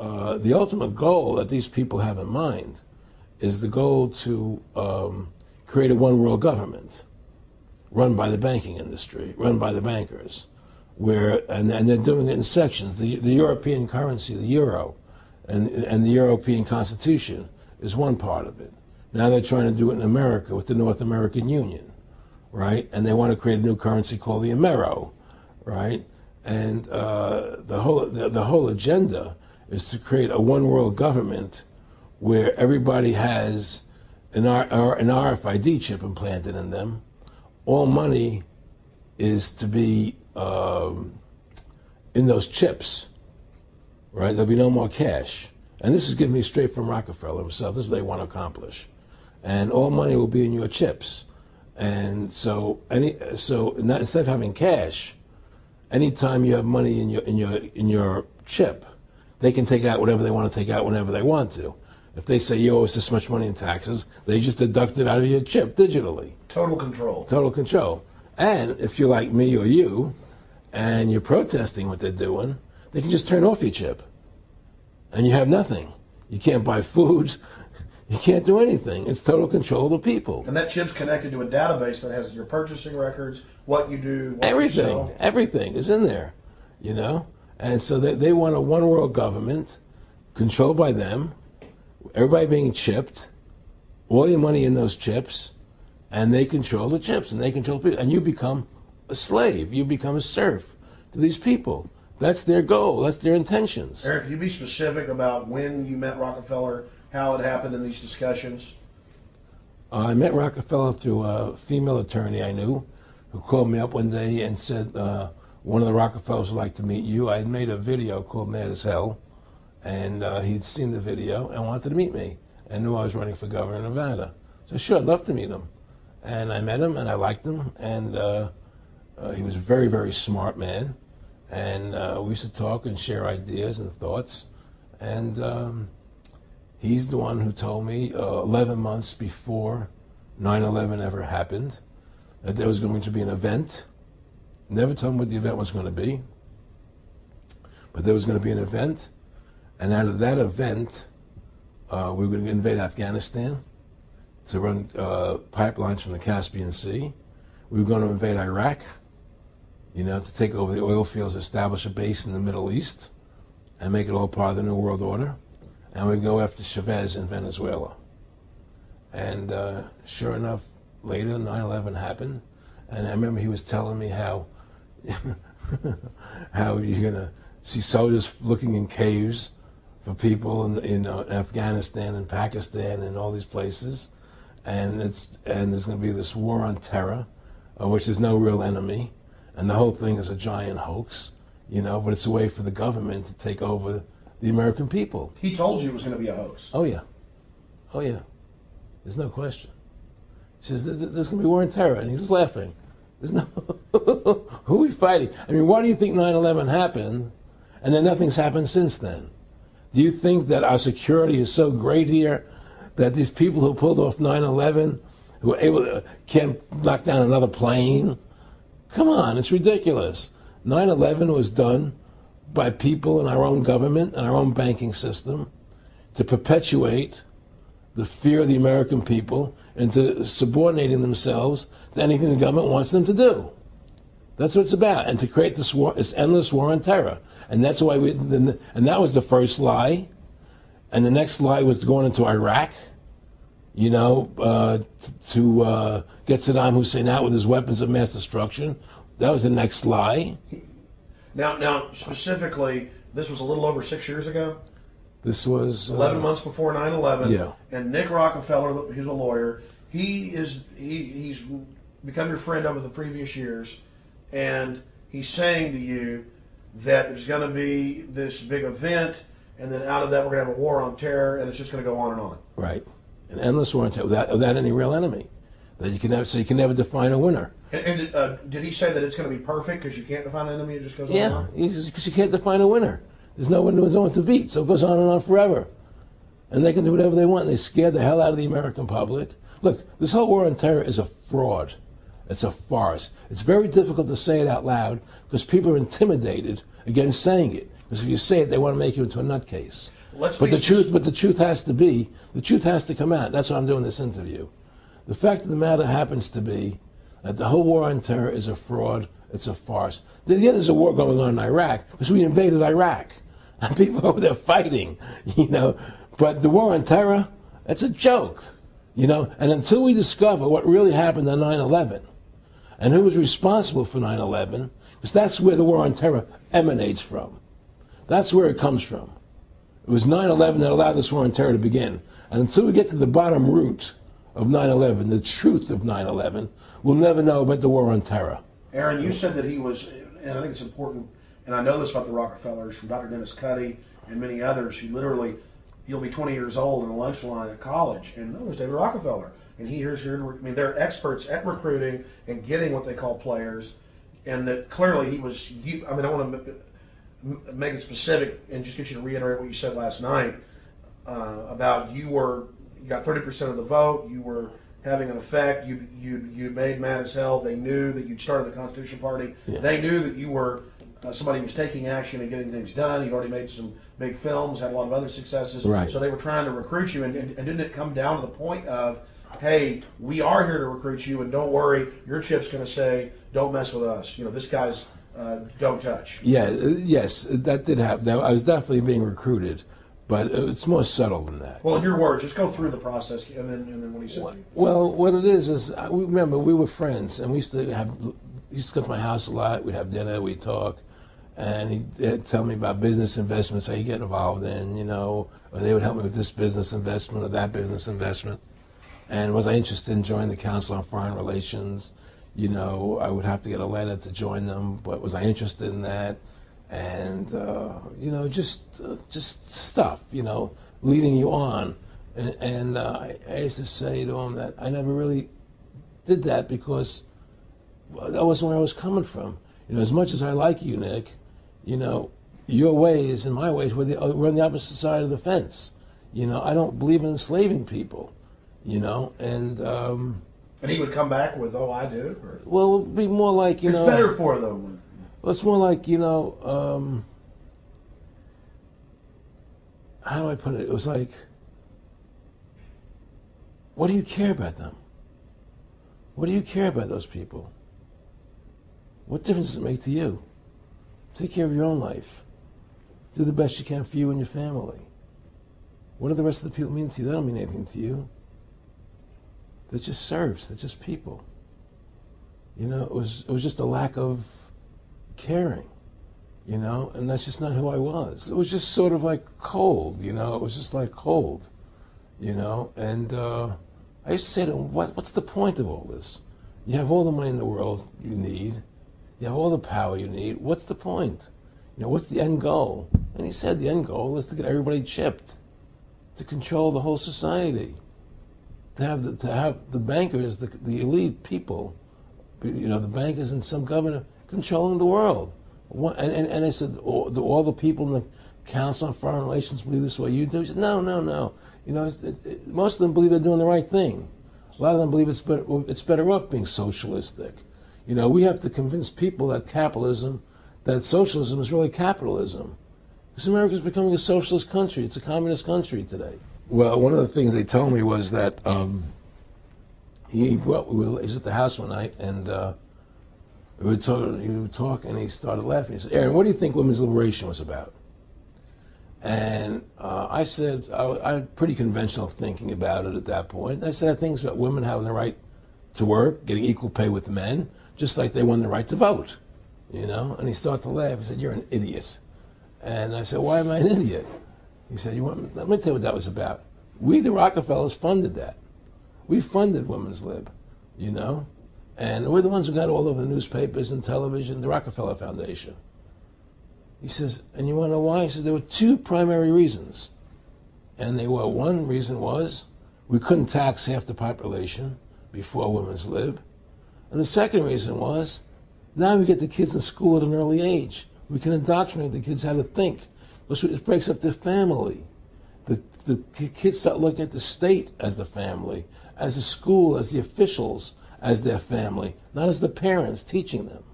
the ultimate goal that these people have in mind is the goal to create a one world government run by the banking industry, run by the bankers, and they're doing it in sections. The European currency, the euro, and the European Constitution is one part of it. Now they're trying to do it in America with the North American Union, right? And they want to create a new currency called the Amero, right? And the whole agenda is to create a one world government where everybody has an RFID chip implanted in them. All money is to be in those chips, right? There'll be no more cash. And this is giving me straight from Rockefeller himself. This is what they want to accomplish. And all money will be in your chips. And so instead of having cash, anytime you have money in your chip, they can take out whatever they want to take out whenever they want to. If they say you owe us this much money in taxes, they just deduct it out of your chip digitally. Total control. Total control. And if you're like me or you, and you're protesting what they're doing, they can just turn off your chip. And you have nothing. You can't buy food. You can't do anything. It's total control of the people. And that chip's connected to a database that has your purchasing records, what you do, what everything, you sell. Everything is in there, you know? And so they want a one world government controlled by them, everybody being chipped, all your money in those chips, and they control the chips, and they control people. And you become a slave. You become a serf to these people. That's their goal. That's their intentions. Eric, can you be specific about when you met Rockefeller, how it happened in these discussions? I met Rockefeller through a female attorney I knew who called me up one day and said, one of the Rockefellers would like to meet you. I had made a video called Mad as Hell, and he'd seen the video and wanted to meet me and knew I was running for governor of Nevada. So sure, I'd love to meet him. And I met him, and I liked him, and he was a very, very smart man. And we used to talk and share ideas and thoughts. And he's the one who told me 11 months before 9/11 ever happened that there was going to be an event. Never told me what the event was going to be, but there was going to be an event. And out of that event, we were going to invade Afghanistan to run pipelines from the Caspian Sea. We were going to invade Iraq, you know, to take over the oil fields, establish a base in the Middle East, and make it all part of the New World Order. And we'd go after Chavez in Venezuela. And sure enough, later 9/11 happened. And I remember he was telling me how how you're going to see soldiers looking in caves for people in Afghanistan and Pakistan and all these places. And there's going to be this war on terror, which is no real enemy. And the whole thing is a giant hoax, you know, but it's a way for the government to take over the American people. He told you it was going to be a hoax. Oh, yeah. Oh, yeah. There's no question. He says, there's going to be war on terror. And he's just laughing. There's no... Who are we fighting? I mean, why do you think 9/11 happened and then nothing's happened since then? Do you think that our security is so great here that these people who pulled off 9/11, who were able to, can't knock down another plane? Come on, it's ridiculous. 9/11 was done by people in our own government and our own banking system to perpetuate the fear of the American people into subordinating themselves to anything the government wants them to do. That's what it's about, and to create this war, this endless war on terror. And that's why and that was the first lie. And the next lie was going into Iraq, you know, to get Saddam Hussein out with his weapons of mass destruction. That was the next lie. Now, specifically, this was a little over 6 years ago. This was 11 months before 9/11. Yeah. And Nick Rockefeller, who's a lawyer, he's become your friend over the previous years, and he's saying to you that there's going to be this big event, and then out of that we're going to have a war on terror, and it's just going to go on and on. Right, an endless war on terror without any real enemy. That you can never, so you can never define a winner. And did he say that it's going to be perfect because you can't define an enemy? It just goes on and on? Yeah, because you can't define a winner. There's no one to beat, so it goes on and on forever. And they can do whatever they want. They scare the hell out of the American public. Look, this whole war on terror is a fraud. It's a farce. It's very difficult to say it out loud because people are intimidated against saying it Because if you say it, they want to make you into a nutcase. Let's But be the truth has to come out. That's why I'm doing this interview. The fact of the matter happens to be that the whole war on terror is a fraud. It's a farce. Yeah, there's a war going on in Iraq because we invaded Iraq. And people over there fighting, you know. But the war on terror, it's a joke, you know. And until we discover what really happened on 9/11 and who was responsible for 9/11, because that's where the war on terror emanates from. That's where it comes from. It was 9/11 that allowed this war on terror to begin. And until we get to the bottom root of 9/11, the truth of 9/11, we'll never know about the war on terror. Aaron, you said that he was, and I think it's important, and I know this about the Rockefellers from Dr. Dennis Cuddy and many others who literally, you'll be 20 years old in a lunch line at college, and there's David Rockefeller. And they're experts at recruiting and getting what they call players, and that clearly he was, I want to make it specific and just get you to reiterate what you said last night about you got 30% of the vote, you were having an effect, you made mad as hell, they knew that you'd started the Constitution Party, they knew that you were somebody who was taking action and getting things done, you'd already made some big films, had a lot of other successes, right. So they were trying to recruit you, and didn't it come down to the point of, hey, we are here to recruit you, and don't worry, your chip's going to say, don't mess with us, you know, this guy's don't touch. Yeah, yes, that did happen. I was definitely being recruited, but it's more subtle than that. Well, in your words, just go through the process, and then what he said. Well, what it is remember we were friends, and we used to go to my house a lot. We'd have dinner, we'd talk, and he'd tell me about business investments that he'd get involved in, you know, or they would help me with this business investment or that business investment. And was I interested in joining the Council on Foreign Relations? You know, I would have to get a letter to join them, but was I interested in that? And, you know, just stuff, you know, leading you on. And I used to say to him that I never really did that because that wasn't where I was coming from. You know, as much as I like you, Nick, you know, your ways and my ways, we're on the opposite side of the fence. You know, I don't believe in enslaving people, you know, and he would come back with, oh, I do? Or? Well, it would be more like, you know... It's better for them. Well, it's more like, you know, how do I put it? It was like, what do you care about them? What do you care about those people? What difference does it make to you? Take care of your own life. Do the best you can for you and your family. What do the rest of the people mean to you? They don't mean anything to you. They're just serfs. They're just people. You know, it was just a lack of caring, you know, and that's just not who I was. It was just sort of like cold, you know. It was just like cold, you know. And I used to say to him, what's the point of all this? You have all the money in the world you need. You have all the power you need. What's the point? You know, what's the end goal? And he said the end goal is to get everybody chipped, to control the whole society, to have the bankers, the elite people, you know, the bankers and some governor controlling the world. And I said, do all the people in the Council on Foreign Relations believe this way you do? He said, no. You know, most of them believe they're doing the right thing. A lot of them believe it's better off being socialistic. You know, we have to convince people that socialism is really capitalism. Because America's becoming a socialist country. It's a communist country today. Well, one of the things they told me was that he was at the house one night, and he would talk, and he started laughing. He said, Aaron, what do you think women's liberation was about? And I said, I had pretty conventional thinking about it at that point. I said, I think it's about women having the right to work, getting equal pay with men, just like they won the right to vote, you know? And he started to laugh. He said, you're an idiot. And I said, why am I an idiot? He said, let me tell you what that was about. We, the Rockefellers, funded that. We funded women's lib, you know? And we're the ones who got all over the newspapers and television, the Rockefeller Foundation. He says, and you want to know why? He says, there were two primary reasons. And one reason was we couldn't tax half the population before women's lib. And the second reason was, now we get the kids in school at an early age. We can indoctrinate the kids how to think. It breaks up their family. The kids start looking at the state as the family, as the school, as the officials, as their family, not as the parents teaching them.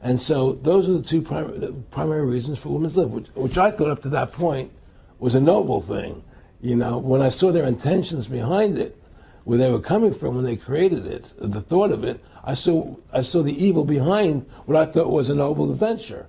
And so those are the two primary reasons for women's lib, which I thought up to that point was a noble thing. You know, when I saw their intentions behind it, where they were coming from when they created it, the thought of it, I saw the evil behind what I thought was a noble adventure.